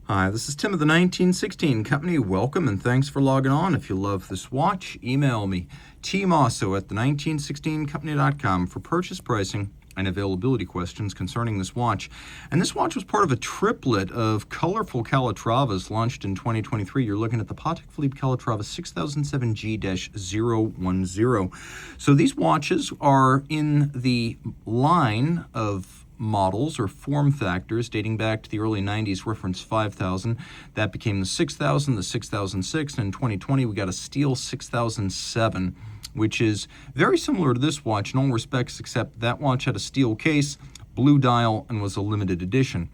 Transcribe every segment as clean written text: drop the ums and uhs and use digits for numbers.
Hi, this is Tim of the 1916 Company. Welcome and thanks for logging on. If you love this watch, email me, Team Mosso at the1916company.com for purchase pricing and availability questions concerning this watch. And this watch was part of a triplet of colorful Calatravas launched in 2023. You're looking at the Patek Philippe Calatrava 6007G-010. So these watches are in the line of models or form factors dating back to the early 90s, reference 5000. That became the 6000, the 6006, and in 2020 we got a steel 6007, which is very similar to this watch in all respects, except that watch had a steel case, blue dial, and was a limited edition.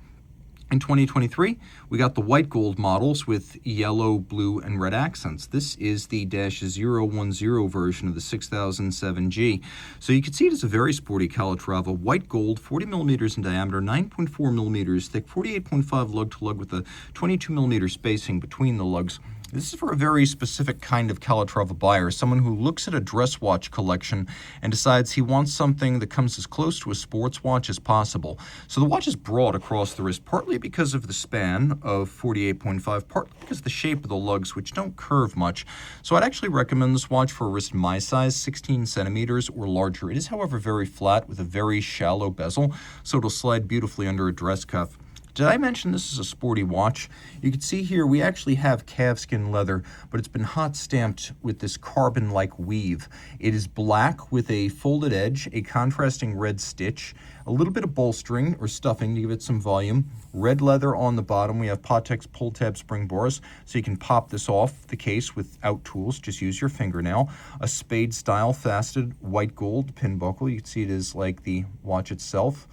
In 2023, we got the white gold models with yellow, blue, and red accents. This is the -010 version of the 6007G. So you can see it as a very sporty Calatrava, white gold, 40 millimeters in diameter, 9.4 millimeters thick, 48.5 lug-to-lug with a 22 millimeter spacing between the lugs. This is for a very specific kind of Calatrava buyer, someone who looks at a dress watch collection and decides he wants something that comes as close to a sports watch as possible. So the watch is broad across the wrist, partly because of the span of 48.5, partly because of the shape of the lugs, which don't curve much. So I'd actually recommend this watch for a wrist my size, 16 centimeters or larger. It is, however, very flat with a very shallow bezel, so it'll slide beautifully under a dress cuff. Did I mention this is a sporty watch? You can see here we actually have calfskin leather, but it's been hot stamped with this carbon-like weave. It is black with a folded edge, a contrasting red stitch, a little bit of bolstering or stuffing to give it some volume, red leather on the bottom. We have Patek's pull-tab spring bars, so you can pop this off the case without tools. Just use your fingernail. A spade-style faceted white gold pin buckle. You can see it is like the watch itself.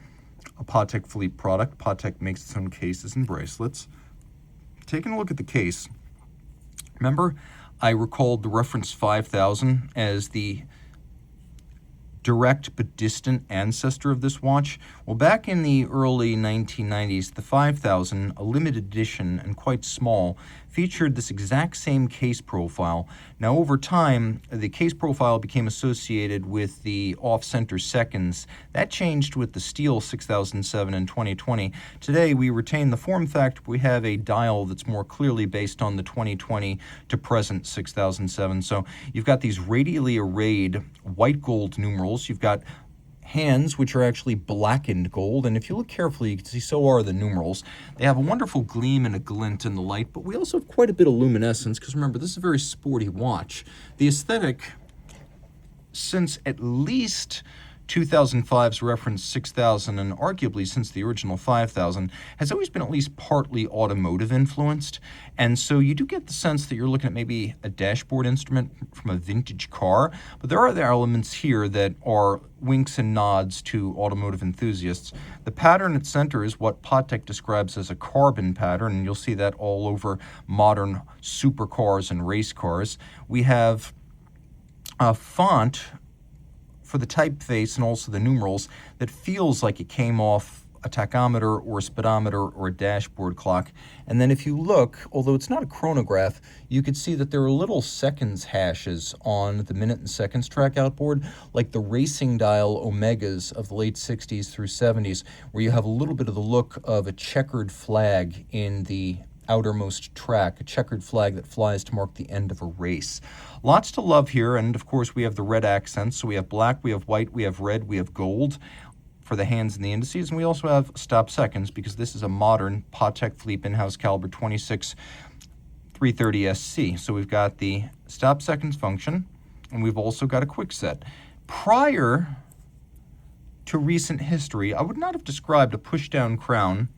A Patek Philippe product. Patek makes its own cases and bracelets. Taking a look at the case, remember I recalled the reference 5000 as the direct but distant ancestor of this watch? Well, back in the early 1990s, the 5000, a limited edition and quite small, featured this exact same case profile. Now, over time, the case profile became associated with the off-center seconds. That changed with the steel 6007 in 2020. Today, we retain the form factor. We have a dial that's more clearly based on the 2020 to present 6007. So you've got these radially arrayed white gold numerals. You've got hands, which are actually blackened gold, and if you look carefully, you can see so are the numerals. They have a wonderful gleam and a glint in the light, but we also have quite a bit of luminescence, because remember, this is a very sporty watch. The aesthetic, since at least 2005's reference 6000, and arguably since the original 5000, has always been at least partly automotive influenced. And so you do get the sense that you're looking at maybe a dashboard instrument from a vintage car, but there are other elements here that are winks and nods to automotive enthusiasts. The pattern at center is what Patek describes as a carbon pattern, and you'll see that all over modern supercars and race cars. We have a font for the typeface and also the numerals that feels like it came off a tachometer or a speedometer or a dashboard clock. And then if you look, although it's not a chronograph, you could see that there are little seconds hashes on the minute and seconds track outboard, like the racing dial Omegas of the late 60s through 70s, where you have a little bit of the look of a checkered flag in the outermost track, a checkered flag that flies to mark the end of a race. Lots to love here, and of course we have the red accents. So we have black, we have white, we have red, we have gold for the hands and the indices, and we also have stop seconds because this is a modern Patek Philippe in-house caliber 26 330 SC. So we've got the stop seconds function, and we've also got a quick set. Prior to recent history, I would not have described a push-down crown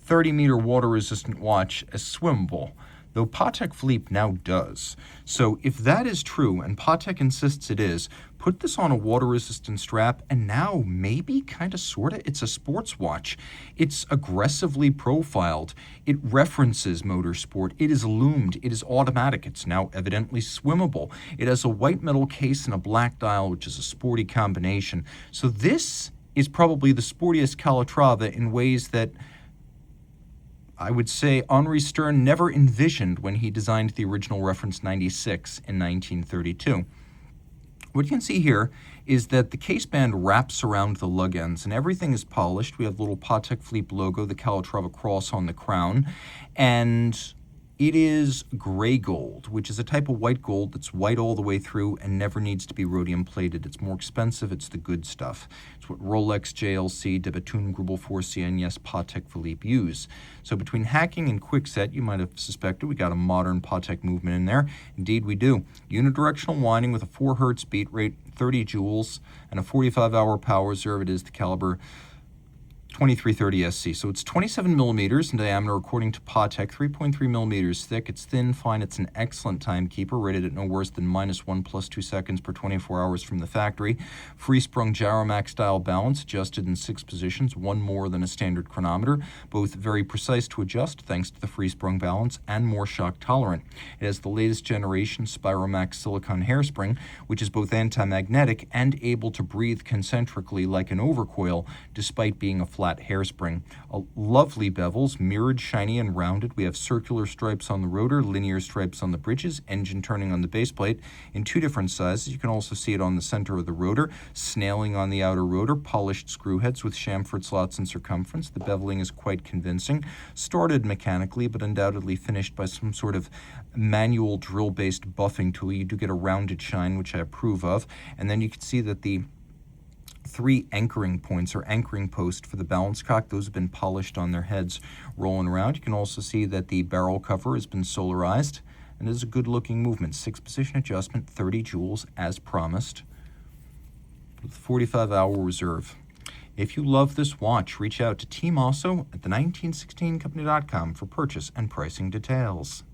30-meter water-resistant watch as swimmable, though Patek Philippe now does. So if that is true, and Patek insists it is, put this on a water-resistant strap, and now maybe, kind of, sort of, it's a sports watch. It's aggressively profiled. It references motorsport. It is loomed. It is automatic. It's now evidently swimmable. It has a white metal case and a black dial, which is a sporty combination. So this is probably the sportiest Calatrava in ways that I would say Henri Stern never envisioned when he designed the original reference 96 in 1932. What you can see here is that the case band wraps around the lug ends and everything is polished. We have the little Patek Philippe logo, the Calatrava cross on the crown, and it is gray gold, which is a type of white gold that's white all the way through and never needs to be rhodium plated. It's more expensive. It's the good stuff. It's what Rolex, JLC, De Bethune, Grubel, Forcia, and yes, Patek Philippe use. So between hacking and quickset, you might have suspected we got a modern Patek movement in there. Indeed, we do. Unidirectional winding with a 4 hertz beat rate, 30 joules, and a 45-hour power reserve. It is the caliber 2330 SC. So it's 27 millimeters in diameter according to Patek, 3.3 millimeters thick. It's thin, fine. It's an excellent timekeeper, rated at no worse than -1 + 2 seconds per 24 hours from the factory. Free-sprung gyromax style balance, adjusted in 6 positions, 1 more than a standard chronometer. Both very precise to adjust thanks to the free-sprung balance and more shock tolerant. It has the latest generation Spiromax silicone hairspring, which is both anti-magnetic and able to breathe concentrically like an overcoil, despite being a flat hairspring. Lovely bevels, mirrored, shiny, and rounded. We have circular stripes on the rotor, linear stripes on the bridges, engine turning on the base plate in 2 different sizes. You can also see it on the center of the rotor, snailing on the outer rotor, polished screw heads with chamfered slots in circumference. The beveling is quite convincing, started mechanically, but undoubtedly finished by some sort of manual drill-based buffing tool. You do get a rounded shine, which I approve of. And then you can see that the 3 anchoring points or anchoring posts for the balance cock, those have been polished on their heads rolling around. You can also see that the barrel cover has been solarized, and it is a good looking movement. 6-position adjustment, 30 joules as promised, with 45-hour reserve. If you love this watch, reach out to Team Mosso at the 1916company.com for purchase and pricing details.